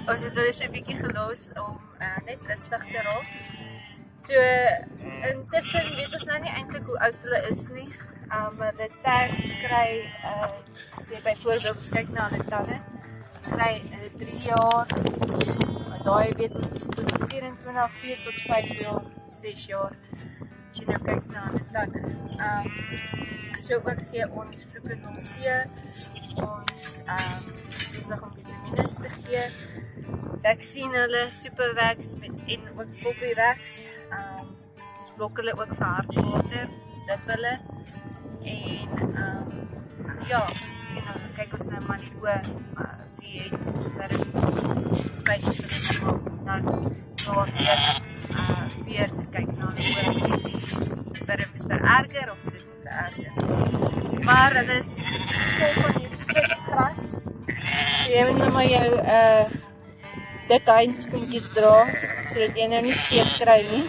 ons het hulle so 'n bietjie gelos om net rustig te raak. So, intussen weet ons nou nie eintlik hoe oud hulle is nie. Maar die tags kry, byvoorbeeld, ons kyk na hulle tande, kry 3 jaar, daai weet ons is tot 24, 4 tot 5 jaar, 6 jaar, as jy nou kyk na hulle tande. So ook gee ons Flucozol C, ons besig om vitamines te gee, vaksien hulle, Supervax en ook Poppyvax, ons blok hulle ook vir hartwater, ons dip hulle, en ja, miskien kyk ons nou maar nie oor, wie het spyt dan weer te kyk na die oor die wurms vererger of dit vererger. Maar hulle is vol van hierdie gidsgras, so jy moet nou maar jou dik handskoentjies dra, sodat jy nou nie seer kry nie.